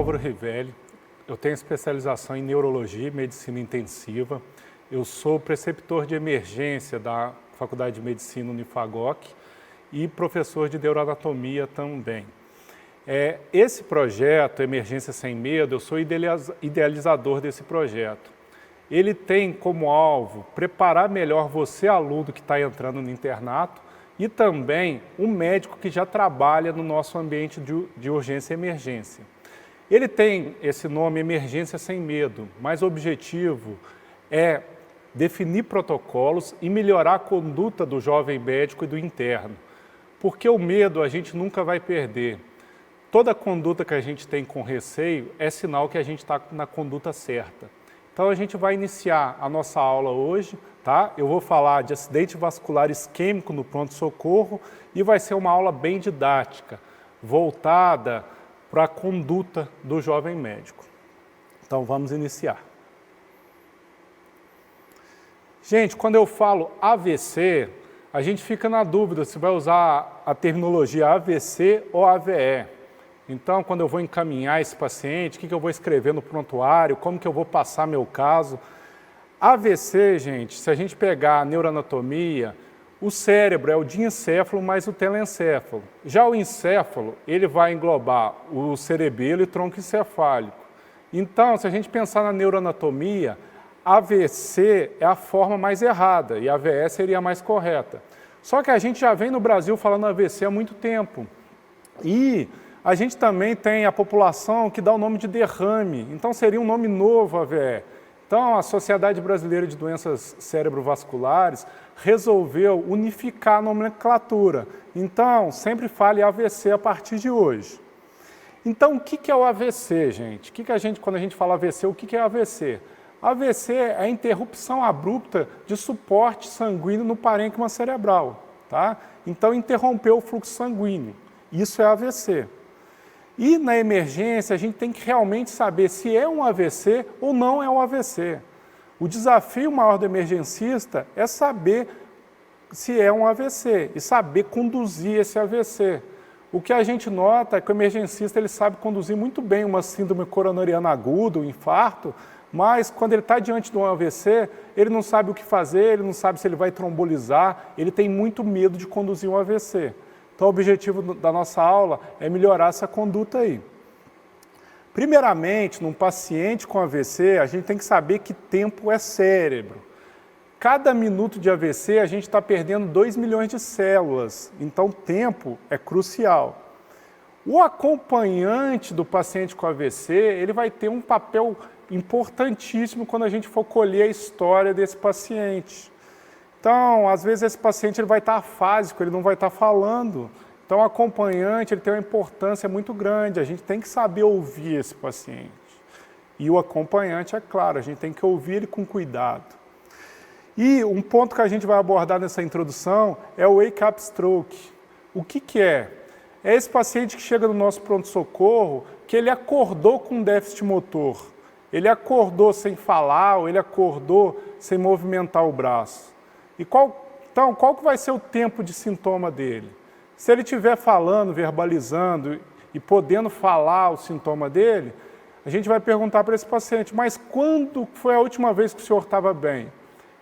Álvaro Rivelli, eu tenho especialização em neurologia e medicina intensiva. Eu sou preceptor de emergência da Faculdade de Medicina Unifagoc e professor de neuroanatomia também. Esse projeto, Emergência Sem Medo, eu sou idealizador desse projeto. Ele tem como alvo preparar melhor você, aluno que está entrando no internato, e também um médico que já trabalha no nosso ambiente de urgência e emergência. Ele tem esse nome Emergência Sem Medo, mas o objetivo é definir protocolos e melhorar a conduta do jovem médico e do interno. Porque o medo a gente nunca vai perder. Toda conduta que a gente tem com receio é sinal que a gente está na conduta certa. Então a gente vai iniciar a nossa aula hoje, tá? Eu vou falar de acidente vascular isquêmico no pronto-socorro e vai ser uma aula bem didática, voltada para a conduta do jovem médico. Então vamos iniciar. Gente, quando eu falo AVC, a gente fica na dúvida se vai usar a terminologia AVC ou AVE. Então, quando eu vou encaminhar esse paciente, o que eu vou escrever no prontuário, como que eu vou passar meu caso. AVC, gente, se a gente pegar a neuroanatomia, o cérebro é o diencéfalo mais o telencéfalo. Já o encéfalo, ele vai englobar o cerebelo e o tronco encefálico. Então, se a gente pensar na neuroanatomia, AVC é a forma mais errada e AVE seria a mais correta. Só que a gente já vem no Brasil falando AVC há muito tempo. E a gente também tem a população que dá o nome de derrame, então seria um nome novo AVE. Então a Sociedade Brasileira de Doenças Cerebrovasculares resolveu unificar a nomenclatura. Então sempre fale AVC a partir de hoje. Então o que é o AVC, gente? Quando a gente fala AVC, o que é AVC? AVC é a interrupção abrupta de suporte sanguíneo no parênquima cerebral, tá? Então interrompeu o fluxo sanguíneo. Isso é AVC. E na emergência a gente tem que realmente saber se é um AVC ou não é um AVC. O desafio maior do emergencista é saber se é um AVC e saber conduzir esse AVC. O que a gente nota é que o emergencista ele sabe conduzir muito bem uma síndrome coronariana aguda, um infarto, mas quando ele está diante de um AVC, ele não sabe o que fazer, ele não sabe se ele vai trombolizar, ele tem muito medo de conduzir um AVC. Então, o objetivo da nossa aula é melhorar essa conduta aí. Primeiramente, num paciente com AVC, a gente tem que saber que tempo é cérebro. Cada minuto de AVC, a gente está perdendo 2 milhões de células, então tempo é crucial. O acompanhante do paciente com AVC, ele vai ter um papel importantíssimo quando a gente for colher a história desse paciente. Então, às vezes esse paciente ele vai estar afásico, ele não vai estar falando. Então, o acompanhante ele tem uma importância muito grande, a gente tem que saber ouvir esse paciente. E o acompanhante, é claro, a gente tem que ouvir ele com cuidado. E um ponto que a gente vai abordar nessa introdução é o wake-up stroke. O que é? É esse paciente que chega no nosso pronto-socorro que ele acordou com déficit motor. Ele acordou sem falar ou ele acordou sem movimentar o braço. E qual que vai ser o tempo de sintoma dele? Se ele estiver falando, verbalizando e podendo falar o sintoma dele, a gente vai perguntar para esse paciente, mas quando foi a última vez que o senhor estava bem?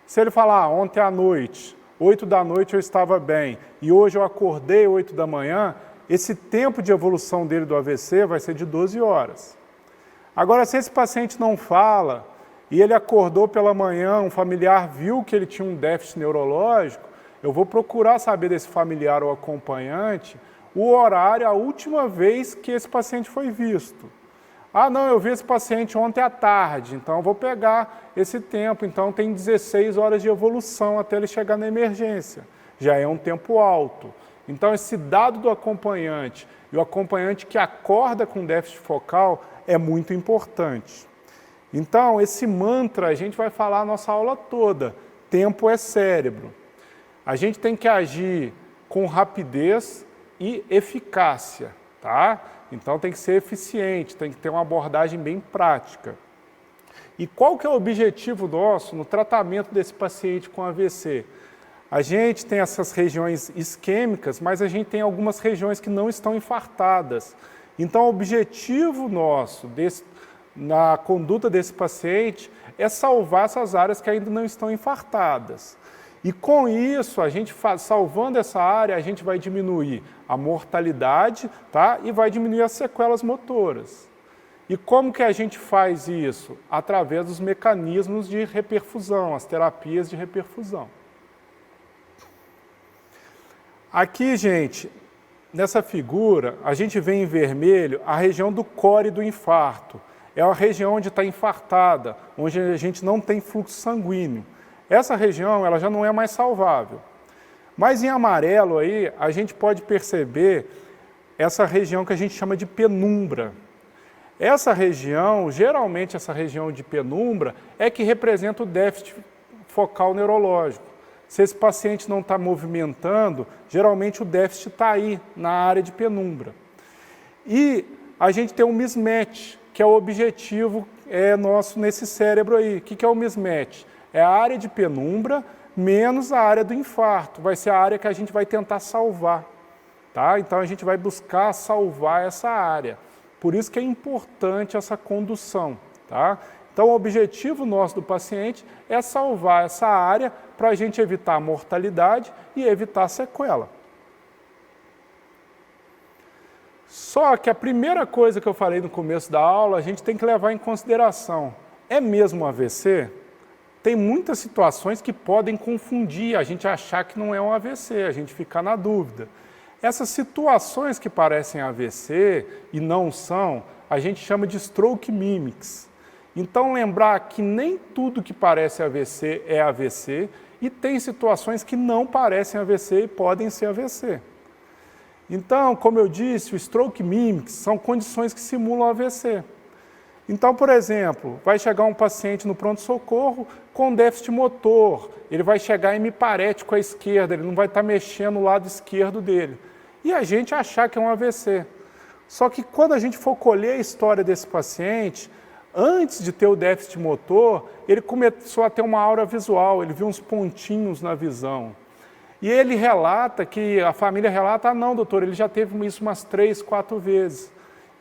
Se ele falar, ontem à noite, 8 da noite eu estava bem, e hoje eu acordei 8 da manhã, esse tempo de evolução dele do AVC vai ser de 12 horas. Agora, se esse paciente não fala, e ele acordou pela manhã, um familiar viu que ele tinha um déficit neurológico, eu vou procurar saber desse familiar ou acompanhante o horário, a última vez que esse paciente foi visto. Ah, não, eu vi esse paciente ontem à tarde, então eu vou pegar esse tempo, então tem 16 horas de evolução até ele chegar na emergência. Já é um tempo alto. Então esse dado do acompanhante e o acompanhante que acorda com déficit focal é muito importante. Então, esse mantra a gente vai falar a nossa aula toda. Tempo é cérebro. A gente tem que agir com rapidez e eficácia, tá? Então tem que ser eficiente, tem que ter uma abordagem bem prática. E qual que é o objetivo nosso no tratamento desse paciente com AVC? A gente tem essas regiões isquêmicas, mas a gente tem algumas regiões que não estão infartadas. Então, o objetivo nosso na conduta desse paciente é salvar essas áreas que ainda não estão infartadas. E com isso, a gente salvando essa área, a gente vai diminuir a mortalidade, tá? E vai diminuir as sequelas motoras. E como que a gente faz isso? Através dos mecanismos de reperfusão, as terapias de reperfusão. Aqui, gente, nessa figura, a gente vê em vermelho a região do core do infarto. É a região onde está infartada, onde a gente não tem fluxo sanguíneo. Essa região ela já não é mais salvável. Mas em amarelo aí, a gente pode perceber essa região que a gente chama de penumbra. Essa região, geralmente essa região de penumbra, é que representa o déficit focal neurológico. Se esse paciente não está movimentando, geralmente o déficit está aí, na área de penumbra. E a gente tem um mismatch, que é o objetivo nosso nesse cérebro aí. O que é o mismatch? É a área de penumbra menos a área do infarto. Vai ser a área que a gente vai tentar salvar. Tá? Então a gente vai buscar salvar essa área. Por isso que é importante essa condução. Tá? Então o objetivo nosso do paciente é salvar essa área para a gente evitar a mortalidade e evitar a sequela. Só que a primeira coisa que eu falei no começo da aula, a gente tem que levar em consideração. É mesmo um AVC? Tem muitas situações que podem confundir, a gente achar que não é um AVC, a gente ficar na dúvida. Essas situações que parecem AVC e não são, a gente chama de stroke mimics. Então lembrar que nem tudo que parece AVC é AVC e tem situações que não parecem AVC e podem ser AVC. Então, como eu disse, o stroke mimics são condições que simulam AVC. Então, por exemplo, vai chegar um paciente no pronto-socorro com déficit motor, ele vai chegar hemiparético à esquerda, ele não vai estar mexendo o lado esquerdo dele. E a gente achar que é um AVC. Só que quando a gente for colher a história desse paciente, antes de ter o déficit motor, ele começou a ter uma aura visual, ele viu uns pontinhos na visão. E ele relata que, a família relata, ah não, doutor, ele já teve isso umas 3, 4 vezes.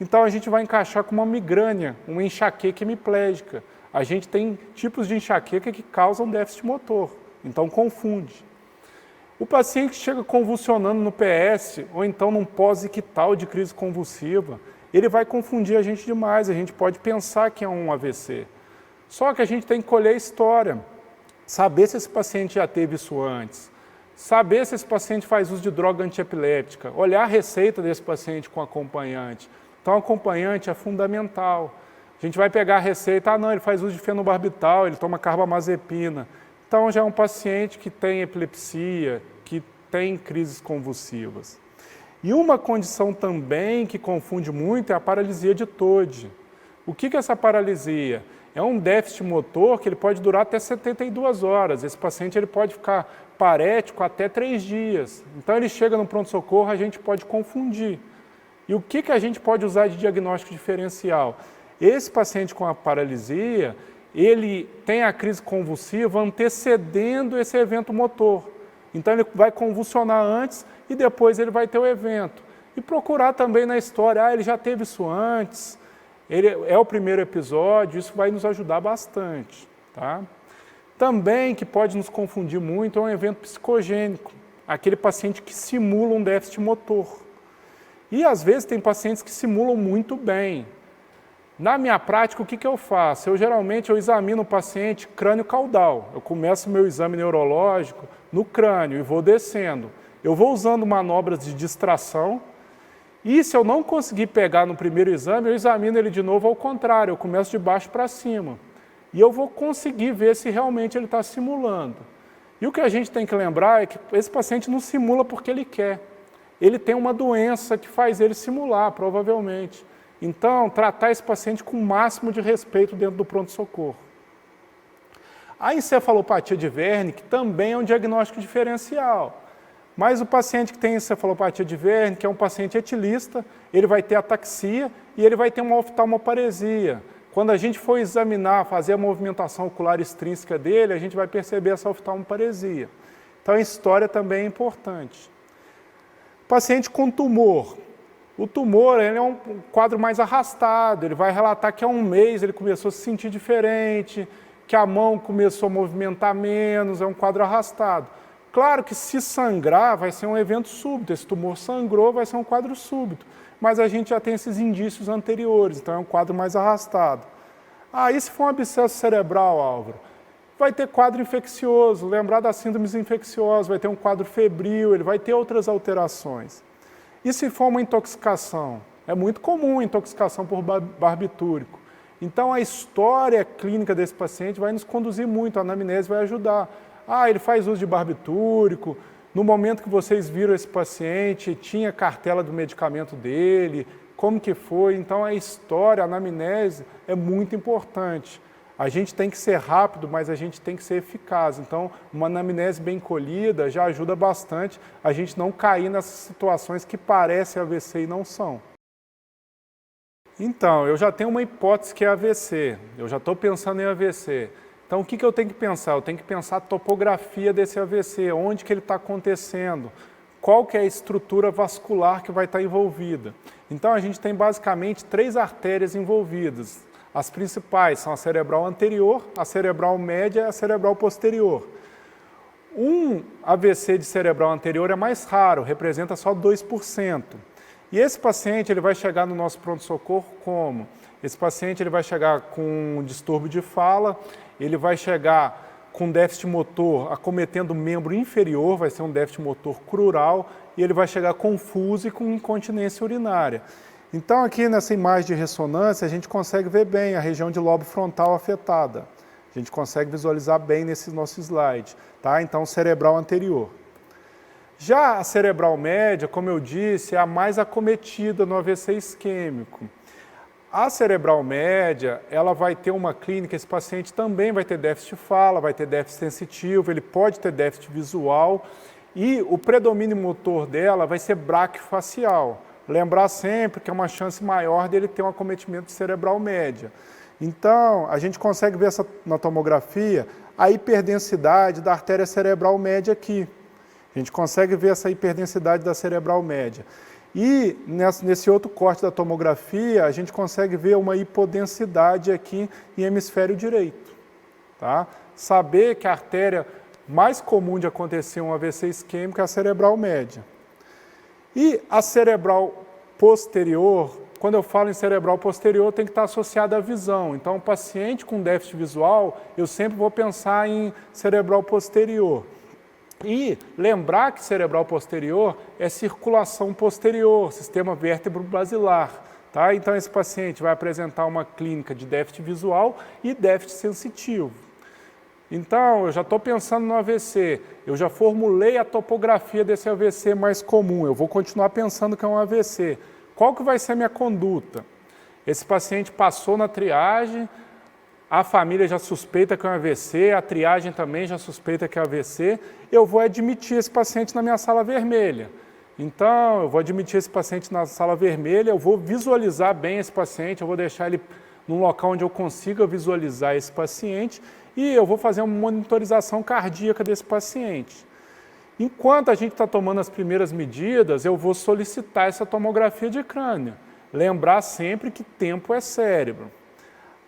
Então a gente vai encaixar com uma migrânia, uma enxaqueca hemiplégica. A gente tem tipos de enxaqueca que causam déficit motor, então confunde. O paciente chega convulsionando no PS, ou então num pós-ictal de crise convulsiva, ele vai confundir a gente demais, a gente pode pensar que é um AVC. Só que a gente tem que colher a história, saber se esse paciente já teve isso antes, saber se esse paciente faz uso de droga antiepiléptica, olhar a receita desse paciente com acompanhante. Então, o acompanhante é fundamental. A gente vai pegar a receita, ah não, ele faz uso de fenobarbital, ele toma carbamazepina. Então, já é um paciente que tem epilepsia, que tem crises convulsivas. E uma condição também que confunde muito é a paralisia de TOD. O que é essa paralisia? É um déficit motor que ele pode durar até 72 horas. Esse paciente ele pode ficar parético até 3 dias. Então, ele chega no pronto-socorro, a gente pode confundir. E o que a gente pode usar de diagnóstico diferencial? Esse paciente com a paralisia, ele tem a crise convulsiva antecedendo esse evento motor. Então ele vai convulsionar antes e depois ele vai ter o evento. E procurar também na história, ele já teve isso antes, ele é o primeiro episódio, isso vai nos ajudar bastante. Tá? Também, que pode nos confundir muito, é um evento psicogênico, aquele paciente que simula um déficit motor. E às vezes tem pacientes que simulam muito bem. Na minha prática, o que eu faço? Eu examino o paciente crânio-caudal. Eu começo o meu exame neurológico no crânio e vou descendo. Eu vou usando manobras de distração e se eu não conseguir pegar no primeiro exame, eu examino ele de novo ao contrário, eu começo de baixo para cima. E eu vou conseguir ver se realmente ele está simulando. E o que a gente tem que lembrar é que esse paciente não simula porque ele quer. Ele tem uma doença que faz ele simular, provavelmente. Então, tratar esse paciente com o máximo de respeito dentro do pronto-socorro. A encefalopatia de Wernicke também é um diagnóstico diferencial. Mas o paciente que tem encefalopatia de Wernicke é um paciente etilista, ele vai ter ataxia e ele vai ter uma oftalmoparesia. Quando a gente for examinar, fazer a movimentação ocular extrínseca dele, a gente vai perceber essa oftalmoparesia. Então, a história também é importante. Paciente com tumor. O tumor ele é um quadro mais arrastado, ele vai relatar que há um mês ele começou a se sentir diferente, que a mão começou a movimentar menos, é um quadro arrastado. Claro que se sangrar vai ser um evento súbito, esse tumor sangrou, vai ser um quadro súbito, mas a gente já tem esses indícios anteriores, então é um quadro mais arrastado. Ah, e se for um abscesso cerebral, Álvaro? Vai ter quadro infeccioso, lembrar das síndromes infecciosas, vai ter um quadro febril, ele vai ter outras alterações. E se for uma intoxicação? É muito comum a intoxicação por barbitúrico. Então, a história clínica desse paciente vai nos conduzir muito, a anamnese vai ajudar. Ah, ele faz uso de barbitúrico, no momento que vocês viram esse paciente, tinha cartela do medicamento dele, como que foi? Então, a história, a anamnese é muito importante. A gente tem que ser rápido, mas a gente tem que ser eficaz. Então, uma anamnese bem colhida já ajuda bastante a gente não cair nessas situações que parecem AVC e não são. Então, eu já tenho uma hipótese que é AVC, eu já estou pensando em AVC. Então, o que eu tenho que pensar? Eu tenho que pensar a topografia desse AVC, onde que ele está acontecendo, qual que é a estrutura vascular que vai estar envolvida. Então, a gente tem basicamente 3 artérias envolvidas. As principais são a cerebral anterior, a cerebral média e a cerebral posterior. Um AVC de cerebral anterior é mais raro, representa só 2%. E esse paciente ele vai chegar no nosso pronto-socorro como? Esse paciente ele vai chegar com um distúrbio de fala, ele vai chegar com déficit motor acometendo o membro inferior, vai ser um déficit motor crural, e ele vai chegar confuso e com incontinência urinária. Então aqui nessa imagem de ressonância a gente consegue ver bem a região de lobo frontal afetada. A gente consegue visualizar bem nesse nosso slide, tá? Então cerebral anterior. Já a cerebral média, como eu disse, é a mais acometida no AVC isquêmico. A cerebral média, ela vai ter uma clínica, esse paciente também vai ter déficit de fala, vai ter déficit sensitivo, ele pode ter déficit visual e o predomínio motor dela vai ser braquiofacial. Lembrar sempre que é uma chance maior dele ter um acometimento de cerebral média. Então, a gente consegue ver na tomografia a hiperdensidade da artéria cerebral média aqui. A gente consegue ver essa hiperdensidade da cerebral média. E nesse outro corte da tomografia, a gente consegue ver uma hipodensidade aqui em hemisfério direito. Tá? Saber que a artéria mais comum de acontecer um AVC isquêmico é a cerebral média. E a cerebral posterior, quando eu falo em cerebral posterior, tem que estar associada à visão. Então, o paciente com déficit visual, eu sempre vou pensar em cerebral posterior. E lembrar que cerebral posterior é circulação posterior, sistema vértebro-basilar. Tá? Então, esse paciente vai apresentar uma clínica de déficit visual e déficit sensitivo. Então, eu já estou pensando no AVC, eu já formulei a topografia desse AVC mais comum, eu vou continuar pensando que é um AVC. Qual que vai ser a minha conduta? Esse paciente passou na triagem, a família já suspeita que é um AVC, a triagem também já suspeita que é AVC, eu vou admitir esse paciente na minha sala vermelha. Então, eu vou admitir esse paciente na sala vermelha, eu vou visualizar bem esse paciente, eu vou deixar ele num local onde eu consiga visualizar esse paciente e eu vou fazer uma monitorização cardíaca desse paciente. Enquanto a gente está tomando as primeiras medidas, eu vou solicitar essa tomografia de crânio. Lembrar sempre que tempo é cérebro.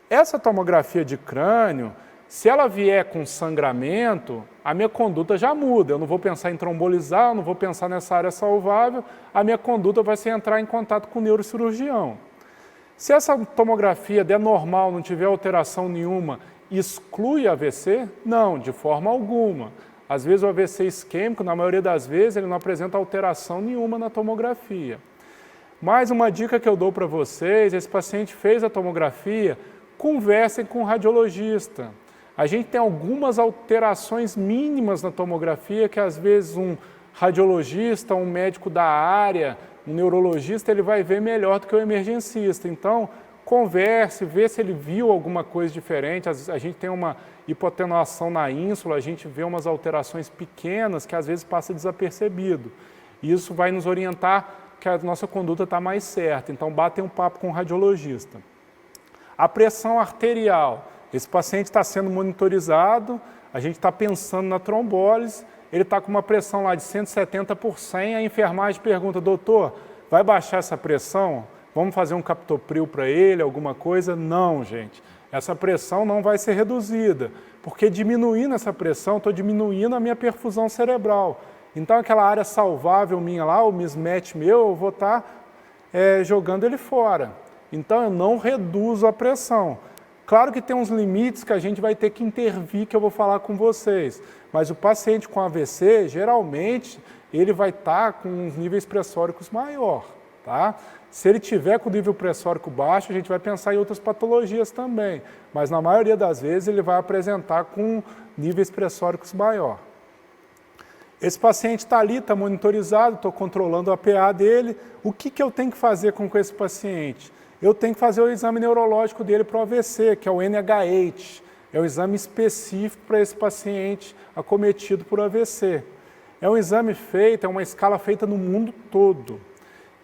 Essa tomografia de crânio, se ela vier com sangramento, a minha conduta já muda. Eu não vou pensar em trombolizar, eu não vou pensar nessa área salvável, a minha conduta vai ser entrar em contato com o neurocirurgião. Se essa tomografia der normal, não tiver alteração nenhuma, exclui AVC? Não, de forma alguma. Às vezes o AVC isquêmico, na maioria das vezes, ele não apresenta alteração nenhuma na tomografia. Mais uma dica que eu dou para vocês, esse paciente fez a tomografia, conversem com o radiologista. A gente tem algumas alterações mínimas na tomografia que às vezes um radiologista, um médico da área, um neurologista, ele vai ver melhor do que o emergencista. Então, converse, vê se ele viu alguma coisa diferente. A gente tem uma hipotenuação na ínsula, a gente vê umas alterações pequenas que às vezes passa desapercebido. Isso vai nos orientar que a nossa conduta está mais certa. Então, batem um papo com o radiologista. A pressão arterial. Esse paciente está sendo monitorizado, a gente está pensando na trombólise, ele está com uma pressão lá de 170 por 100, a enfermagem pergunta, doutor, Vai baixar essa pressão? Vamos fazer um captopril para ele, alguma coisa? Não, gente. Essa pressão não vai ser reduzida, porque diminuindo essa pressão, estou diminuindo a minha perfusão cerebral. Então, aquela área salvável minha lá, o mismatch meu, eu vou estar jogando ele fora. Então, eu não reduzo a pressão. Claro que tem uns limites que a gente vai ter que intervir, que eu vou falar com vocês. Mas o paciente com AVC, geralmente, ele vai estar com uns níveis pressóricos maior, tá? Se ele tiver com nível pressórico baixo, a gente vai pensar em outras patologias também. Mas na maioria das vezes ele vai apresentar com níveis pressóricos maior. Esse paciente está ali, está monitorizado, estou controlando a PA dele. O que eu tenho que fazer com esse paciente? Eu tenho que fazer o exame neurológico dele para o AVC, que é o NHH. É um exame específico para esse paciente acometido por AVC. É um exame feito, é uma escala feita no mundo todo.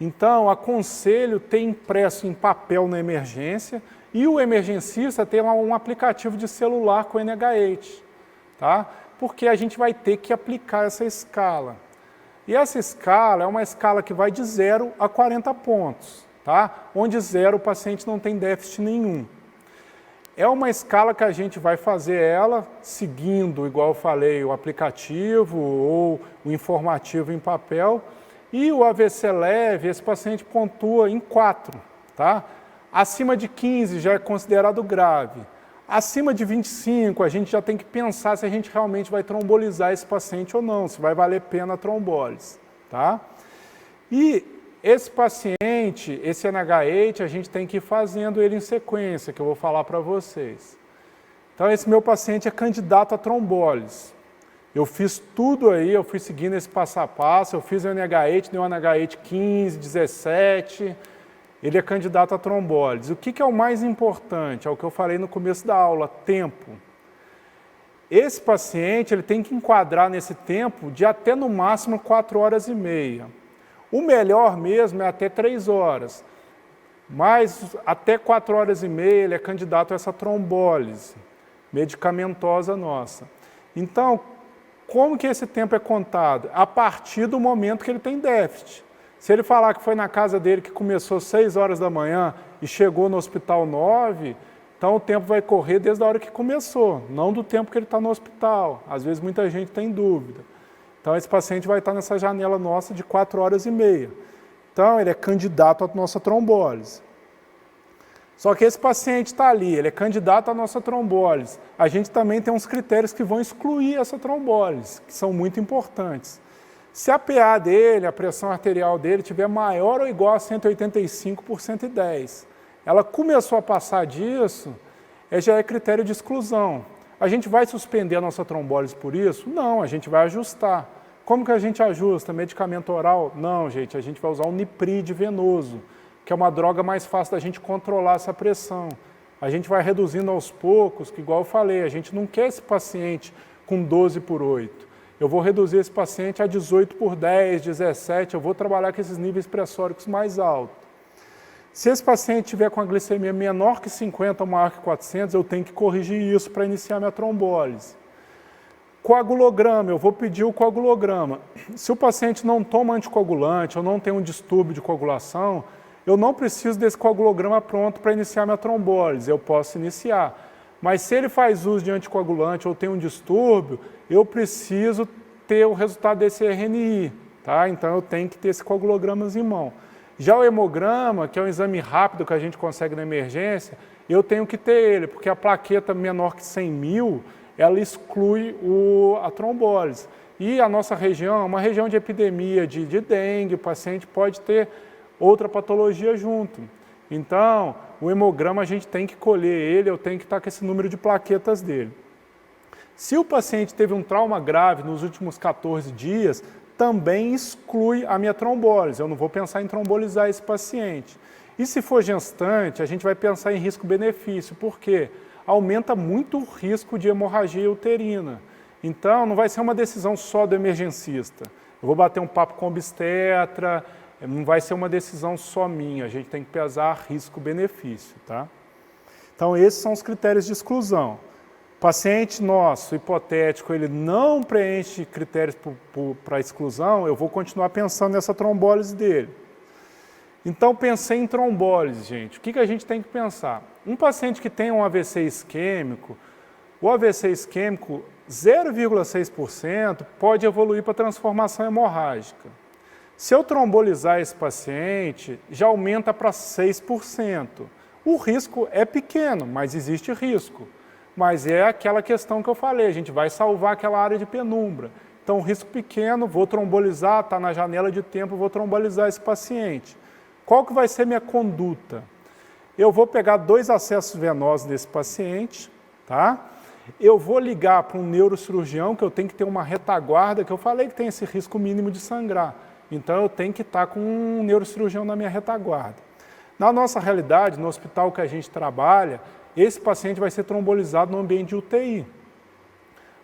Então, aconselho ter impresso em papel na emergência e o emergencista ter um aplicativo de celular com NHH, tá? Porque a gente vai ter que aplicar essa escala. E essa escala é uma escala que vai de 0 a 40 pontos, tá? Onde 0 o paciente não tem déficit nenhum. É uma escala que a gente vai fazer ela seguindo, igual eu falei, o aplicativo ou o informativo em papel. E o AVC leve, esse paciente pontua em 4, tá? Acima de 15 já é considerado grave. Acima de 25, a gente já tem que pensar se a gente realmente vai trombolizar esse paciente ou não, se vai valer pena a trombólise, tá? E esse paciente, esse NHH, a gente tem que ir fazendo ele em sequência, que eu vou falar para vocês. Então, esse meu paciente é candidato a trombólise. Eu fiz tudo aí, eu fui seguindo esse passo a passo, eu fiz o NHH, deu um NHH 15, 17, ele é candidato a trombólise. O que é o mais importante? É o que eu falei no começo da aula, tempo. Esse paciente ele tem que enquadrar nesse tempo de até no máximo 4 horas e meia. O melhor mesmo é até 3 horas, mas até 4 horas e meia ele é candidato a essa trombólise medicamentosa nossa. Então, como que esse tempo é contado? A partir do momento que ele tem déficit. Se ele falar que foi na casa dele que começou 6 horas da manhã e chegou no hospital 9, então o tempo vai correr desde a hora que começou, não do tempo que ele está no hospital. Às vezes muita gente tem dúvida. Então esse paciente vai estar nessa janela nossa de 4 horas e meia. Então ele é candidato à nossa trombólise. Só que esse paciente está ali, ele é candidato à nossa trombólise. A gente também tem uns critérios que vão excluir essa trombólise, que são muito importantes. Se a PA dele, a pressão arterial dele, tiver maior ou igual a 185 por 110, ela começou a passar disso, já é critério de exclusão. A gente vai suspender a nossa trombólise por isso? Não, a gente vai ajustar. Como que a gente ajusta? Medicamento oral? Não, gente, a gente vai usar um nipride venoso, que é uma droga mais fácil da gente controlar essa pressão. A gente vai reduzindo aos poucos, que igual eu falei, a gente não quer esse paciente com 12 por 8. Eu vou reduzir esse paciente a 18 por 10, 17, eu vou trabalhar com esses níveis pressóricos mais altos. Se esse paciente tiver com a glicemia menor que 50 ou maior que 400, eu tenho que corrigir isso para iniciar minha trombólise. Coagulograma, eu vou pedir o coagulograma. Se o paciente não toma anticoagulante ou não tem um distúrbio de coagulação, eu não preciso desse coagulograma pronto para iniciar minha trombólise, eu posso iniciar. Mas se ele faz uso de anticoagulante ou tem um distúrbio, eu preciso ter o resultado desse RNI, tá? Então eu tenho que ter esse coagulograma em mão. Já o hemograma, que é um exame rápido que a gente consegue na emergência, eu tenho que ter ele, porque a plaqueta menor que 100 mil, ela exclui a trombólise. E a nossa região é uma região de epidemia de dengue, o paciente pode ter outra patologia junto. Então, o hemograma a gente tem que colher ele, eu tenho que estar com esse número de plaquetas dele. Se o paciente teve um trauma grave nos últimos 14 dias, também exclui a minha trombólise. Eu não vou pensar em trombolizar esse paciente. E se for gestante, a gente vai pensar em risco-benefício. Por quê? Aumenta muito o risco de hemorragia uterina. Então, não vai ser uma decisão só do emergencista. Eu vou bater um papo com o obstetra, não vai ser uma decisão só minha, a gente tem que pesar risco-benefício, tá? Então, esses são os critérios de exclusão. Paciente nosso, hipotético, ele não preenche critérios para exclusão, eu vou continuar pensando nessa trombólise dele. Então, pensei em trombólise, gente. O que a gente tem que pensar? Um paciente que tem um AVC isquêmico, o AVC isquêmico, 0,6% pode evoluir para transformação hemorrágica. Se eu trombolizar esse paciente, já aumenta para 6%. O risco é pequeno, mas existe risco. Mas é aquela questão que eu falei, a gente vai salvar aquela área de penumbra. Então, risco pequeno, vou trombolizar, está na janela de tempo, vou trombolizar esse paciente. Qual que vai ser minha conduta? Eu vou pegar 2 acessos venosos nesse paciente, tá? Eu vou ligar para um neurocirurgião, que eu tenho que ter uma retaguarda, que eu falei que tem esse risco mínimo de sangrar. Então, eu tenho que estar com um neurocirurgião na minha retaguarda. Na nossa realidade, no hospital que a gente trabalha, esse paciente vai ser trombolizado no ambiente de UTI.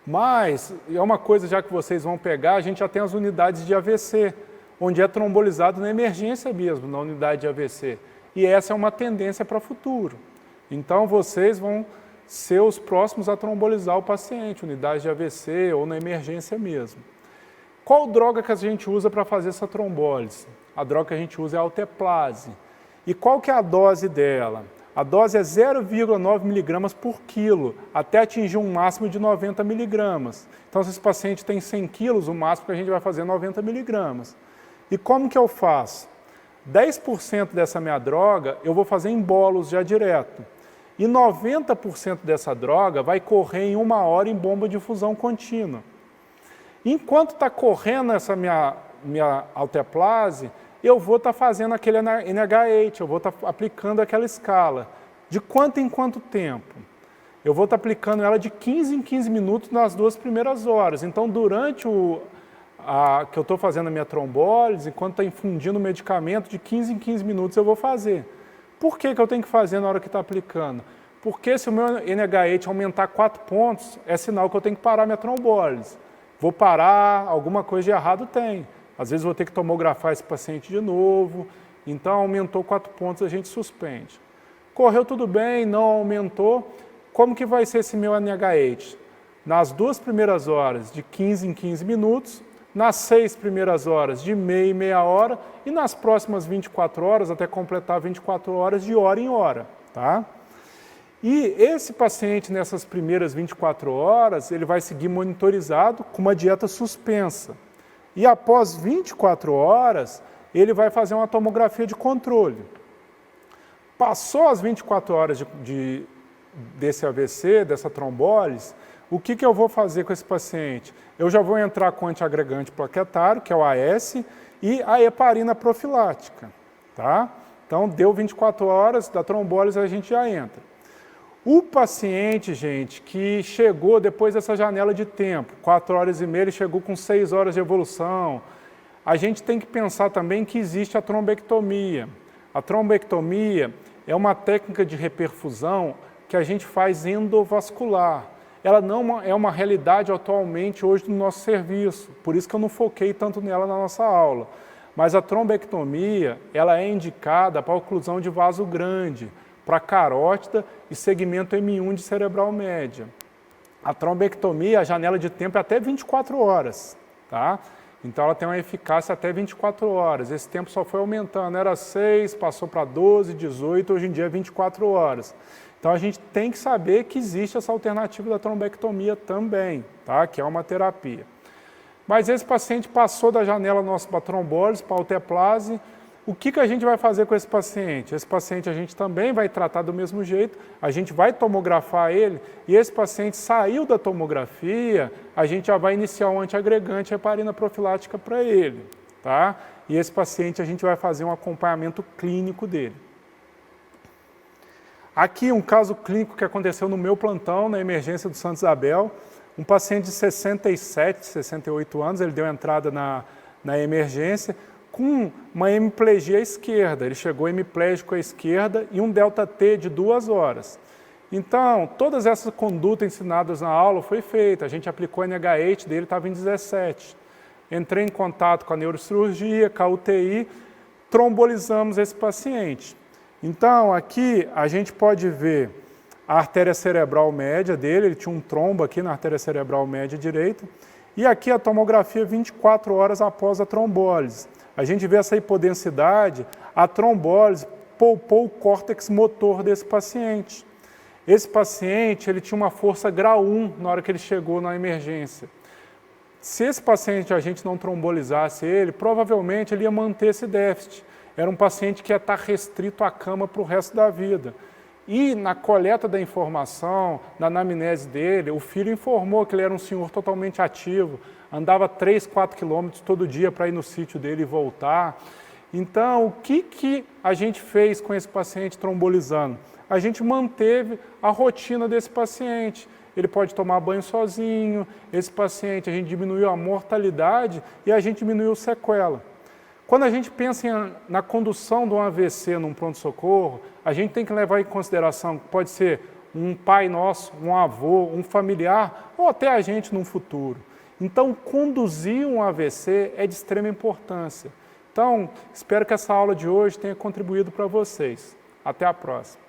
Mas, é uma coisa já que vocês vão pegar, a gente já tem as unidades de AVC, onde é trombolizado na emergência mesmo, na unidade de AVC. E essa é uma tendência para o futuro. Então, vocês vão ser os próximos a trombolizar o paciente, unidade de AVC ou na emergência mesmo. Qual droga que a gente usa para fazer essa trombólise? A droga que a gente usa é a alteplase. E qual que é a dose dela? A dose é 0,9 mg por quilo, até atingir um máximo de 90 mg. Então, se esse paciente tem 100 quilos, o máximo que a gente vai fazer é 90 mg. E como que eu faço? 10% dessa minha droga eu vou fazer em bolos já direto. E 90% dessa droga vai correr em 1 hora em bomba de infusão contínua. Enquanto está correndo essa minha alteplase, eu vou estar fazendo aquele NH8, eu vou estar aplicando aquela escala. De quanto em quanto tempo? Eu vou estar aplicando ela de 15 em 15 minutos nas 2 primeiras horas. Então, durante que eu estou fazendo a minha trombólise, enquanto está infundindo o medicamento, de 15 em 15 minutos eu vou fazer. Por que eu tenho que fazer na hora que está aplicando? Porque se o meu NH8 aumentar 4 pontos, é sinal que eu tenho que parar minha trombólise. Vou parar, alguma coisa de errado tem. Às vezes vou ter que tomografar esse paciente de novo. Então, aumentou 4 pontos, a gente suspende. Correu tudo bem, não aumentou. Como que vai ser esse meu NH8? Nas 2 primeiras horas, de 15 em 15 minutos. Nas 6 primeiras horas, de meia em meia hora. E nas próximas 24 horas, até completar 24 horas, de hora em hora. Tá? E esse paciente, nessas primeiras 24 horas, ele vai seguir monitorizado com uma dieta suspensa. E após 24 horas, ele vai fazer uma tomografia de controle. Passou as 24 horas desse AVC, dessa trombólise, o que eu vou fazer com esse paciente? Eu já vou entrar com antiagregante plaquetário, que é o AS, e a heparina profilática. Tá? Então, deu 24 horas da trombólise, a gente já entra. O paciente, gente, que chegou depois dessa janela de tempo, 4 horas e meia, ele chegou com 6 horas de evolução, a gente tem que pensar também que existe a trombectomia. A trombectomia é uma técnica de reperfusão que a gente faz endovascular. Ela não é uma realidade atualmente hoje no nosso serviço, por isso que eu não foquei tanto nela na nossa aula. Mas a trombectomia, ela é indicada para a oclusão de vaso grande, para carótida e segmento M1 de cerebral média. A trombectomia, a janela de tempo é até 24 horas, tá? Então ela tem uma eficácia até 24 horas. Esse tempo só foi aumentando, era 6, passou para 12, 18, hoje em dia é 24 horas. Então a gente tem que saber que existe essa alternativa da trombectomia também, tá? Que é uma terapia. Mas esse paciente passou da janela nossa para trombólise, para alteplase. O que a gente vai fazer com esse paciente? Esse paciente a gente também vai tratar do mesmo jeito, a gente vai tomografar ele, e esse paciente saiu da tomografia, a gente já vai iniciar um antiagregante, heparina profilática para ele, tá? E esse paciente a gente vai fazer um acompanhamento clínico dele. Aqui um caso clínico que aconteceu no meu plantão, na emergência do Santa Isabel, um paciente de 67, 68 anos, ele deu entrada na emergência, com uma hemiplegia à esquerda. Ele chegou hemiplégico à esquerda e um delta-T de 2 horas. Então, todas essas condutas ensinadas na aula foi feita. A gente aplicou o NH8 dele, estava em 17. Entrei em contato com a neurocirurgia, com a UTI, trombolizamos esse paciente. Então, aqui a gente pode ver a artéria cerebral média dele, ele tinha um trombo aqui na artéria cerebral média direita, e aqui a tomografia 24 horas após a trombólise. A gente vê essa hipodensidade, a trombólise poupou o córtex motor desse paciente. Esse paciente ele tinha uma força grau 1 na hora que ele chegou na emergência. Se esse paciente a gente não trombolizasse ele, provavelmente ele ia manter esse déficit. Era um paciente que ia estar restrito à cama para o resto da vida. E na coleta da informação, na anamnese dele, o filho informou que ele era um senhor totalmente ativo, andava 3, 4 quilômetros todo dia para ir no sítio dele e voltar. Então, o que a gente fez com esse paciente trombolizando? A gente manteve a rotina desse paciente. Ele pode tomar banho sozinho, esse paciente, a gente diminuiu a mortalidade e a gente diminuiu sequela. Quando a gente pensa na condução de um AVC num pronto-socorro, a gente tem que levar em consideração que pode ser um pai nosso, um avô, um familiar ou até a gente no futuro. Então, conduzir um AVC é de extrema importância. Então, espero que essa aula de hoje tenha contribuído para vocês. Até a próxima.